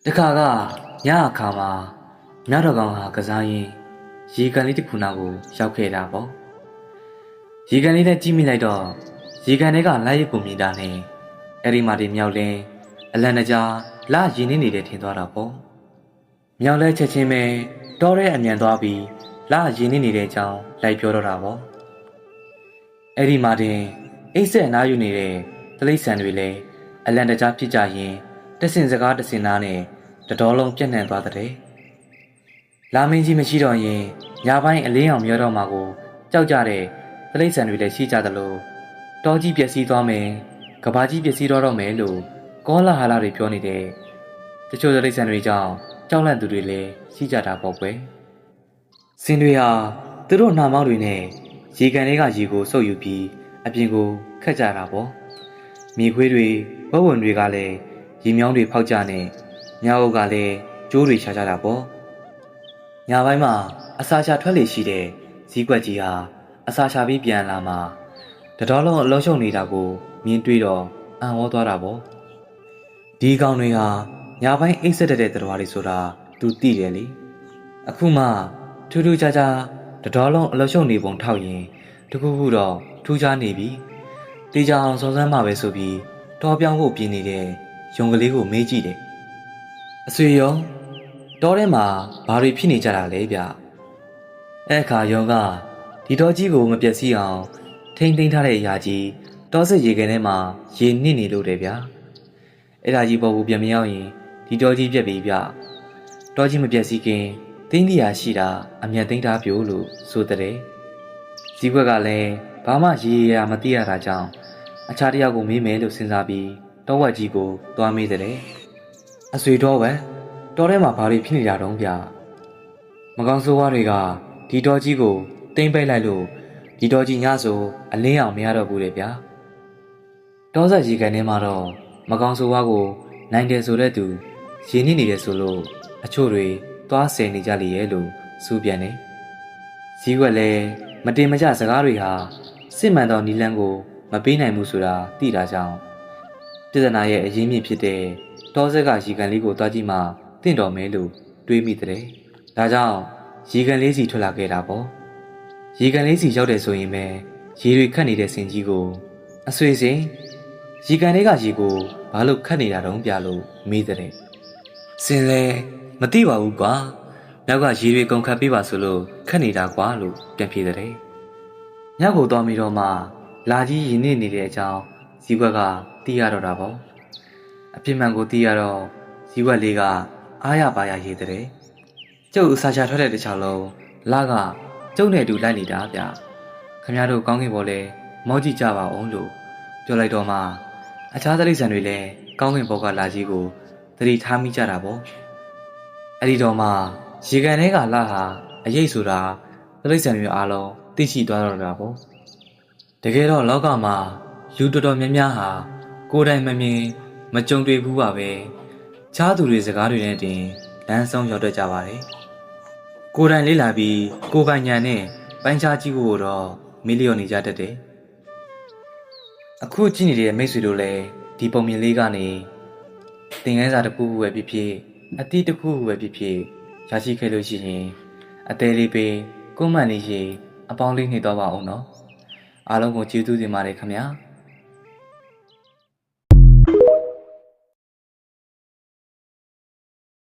တခါကညအခါမှာညတော်ကောင်ဟာကစားရင်းရေကန်လေးတစ်ခုနာကိုရောက်ခဲ့တာပေါ့ရေကန်လေးနဲ့ကြည့်မိလိုက်တော့ရေကန်ထဲကလိုက်ရပုံမြင်တာနဲ့အဲ့ဒီမှာဒီမြောက်လင်းအလန်တကြားလာရင်းနေတယ်ထင်သွားတာပေါ့မြောက်လဲချက်ချင်းပဲတောထဲအမြန်သွားပြီးလာရင်းနေနေတဲ့အကြောင်းလိုက်ပြောတော့တာပေါ့အဲ့ဒီမှာတင်အိတ်ဆက်နားယူနေတဲ့တိရစ္ဆာန်တွေလည်းအလန်တကြားဖြစ်ကြရင်တဆင်စကားတဆင်နာနဲ့တတော်လုံးပြန့်နှံ့သွားတဲ့လာမင်းကြီးမရှိတော့ရင်ညပိုင်းအလင်းအောင်မျောတော့မှာကိုကြောက်ကြတဲ့တိရစ္ဆာန်တွေလည်းရှိကြသလိုတောကြီးပျက်စီးသွားမယ်ကဘာကြီးပျက်စီးတော့မယ်လို့ကောလာဟာလာတွေပြောနေတဲ့တချို့တိရစ္ဆာန်တွေကြောင့်ကြောက်လန့်သူတွေလည်းရှိကြတာပေါ့ကွယ်စင်တွေဟာသူတို့နှာမောင်းတွေနဲ့ရေကန်တွေကရေကိုစုပ်ယူပြီးအပြင်ကိုခတ်ကြတာပေါ့မြေခွေးတွေဝက်ဝင်တွေကလည်းရေမြောင်းတွေဖောက်ကြနဲ့ညအုပ်ကလည်းကျိုးတွေချကြတာပေါ့ညပိုင်းမှာအစာချထွက်လေရှိတဲ့ဇီးကွက်ကြီးဟာအစာချပြီးပြန်လာမှာတတော်လုံးအလုံးရှုံနေတာကိုမြင်တွေ့တော့အံ့ဩသွားတာပေါ့ဒီကောင်တွေဟာညပိုင်းအိတ်ဆက်တဲ့တရားတွေဆိုတာသူသိတယ်လေအခုမှထူးထူးခြားခြားတတော်လုံးအလုံးရှုံနေပုံထောက်ရင်တခုခုတော့ထူးခြားနေပြီတေချာအောင်စုံစမ်းမှပဲဆိုပြီးတော်ပြောင်းဖို့ပြင်နေတဲ့ယုံကလေးကိုမေးကြည့်တယ်အဆွေရောတောထဲမှာဘာတွေဖြစ်နေကြတာလဲဗျအဲ့အခါယုံကဒီတော်ကြီးကိုမပြက်စီးအောင်ထိမ့်သိမ်းထားတဲ့အရာကြီးတောစစ်ရေကန်ထဲမှာရေနစ်နေလို့တယ်ဗျအဲ့ဒါကြီးပေါ်ကိုပြန်မရောက်ရင်ဒီတော်ကြီးပြက်ပြီဗျတောကြီးမပြက်စီးခင်သိန်းတရားရှိတာအမြန်သိမ်းထားပြို့လို့ဆိုတဲ့ဇီးခွက်ကလည်းဘာမှရေရမသိရတာကြောင့်အခြားတယောက်ကိုမေးမယ်လို့စဉ်းစားပြီးတောဝက်ကြီးကိုသွားမေးတဲ့အဆွေတော်ပဲတောထဲမှာဘာတွေဖြစ်နေတာတုံးဗျမကောင်းဆိုးဝါးတွေကဒီတော်ကြီးကိုတိမ့်ပိတ်လိုက်လို့ဒီတော်ကြီးညဆိုအလင်းအောင်မရတော့ဘူးလေဗျာတောဆက်ရေကန်ထဲမှာတော့မကောင်းဆိုးဝါးကိုနိုင်တယ်ဆိုတဲ့သူရင်းနှီးနေတယ်ဆိုလို့အချို့တွေသွားဆယ်နေကြလေရဲ့လို့စူးပြန်နေဇီးွက်လည်းမတင်မကျစကားတွေဟာစစ်မှန်သောနီလန်းကိုမပေးနိုင်ဘူးဆိုတာသိတာကြောင့်ပြဿနာရဲ့အရင်းမြစ်ဖြစ်တဲ့တောဆက်ကရေကန်လေးကိုတွားကြည့်မှတင့်တော်မယ်လို့တွေးမိတဲ့ဒါကြောင့်ရေကန်လေးစီထွက်လာခဲ့တာပေါ့ရေကန်လေးစီရောက်တယ်ဆိုရင်ပဲရေတွေခတ်နေတဲ့စင်ကြီးကိုအဆွေစဉ်ရေကန်လေးကရေကိုဘာလို့ခတ်နေတာတုံးပြလို့မေးတဲ့စင်လဲမသိပါဘူးကွာနောက်ကရေတွေကုန်ခတ်ပေးပါဆိုလို့ခတ်နေတာကွာလို့ပြန်ဖြေတဲ့ညကိုသွားပြီးတော့မှလာကြီးရင်းနေနေတဲ့အကြောင်းဇီးွက်ကသိရတော့တာပေါ့အပြစ်မှန်ကိုသိရတော့ဇီးွက်လေးကအားရပါရရေးတဲ့ကျုပ်အစာချထွက်တဲ့တခြားလုံးလာကကျုပ်နဲ့အတူလိုက်နေတာဗျခင်ဗျားတို့ကောင်းကင်ဘော်လဲမောကြည့်ကြပါအောင်လို့ပြောလိုက်တော့မှအခြားတိရစ္ဆာန်တွေလည်းကောင်းကင်ဘော်ကလာကြီးကိုသတိထားမိကြတာပေါ့အဲ့ဒီတော့မှရေကန်ထဲကလာဟာအရေးဆိုတာတိရစ္ဆာန်တွေအားလုံးသိရှိသွားတော့တာပေါ့တကယ်တော့လောကမှာလူတော်တော်များများဟာကိုယ်တိုင်မမြင်မကြုံတွေ့ဘူးပါပဲခြားသူတွေစကားတွေနဲ့တင်လမ်းဆုံးရောက်တတ်ကြပါတယ်ကိုယ်တိုင်လေးလာပြီးကိုယ်ပိုင်ညာနဲ့ပိုင်းခြားကြည့်ဖို့တော့မီလီယံနေကြတတ်တယ်အခုကြည့်နေတဲ့မိတ်ဆွေတို့လည်းဒီပုံမြင်လေးကနေသင်ခန်းစာတစ်ခုခုပဲဖြစ်ဖြစ်အသည့်တစ်ခုခုပဲဖြစ်ဖြစ်ရရှိခဲ့လို့ရှိရင်အသေးလေးပဲကိုမှန်လေးရေအပေါင်းလေးနေတော့ပါအောင်နော်အားလုံးကိုကျေးဇူးတင်ပါတယ်ခင်ဗျာ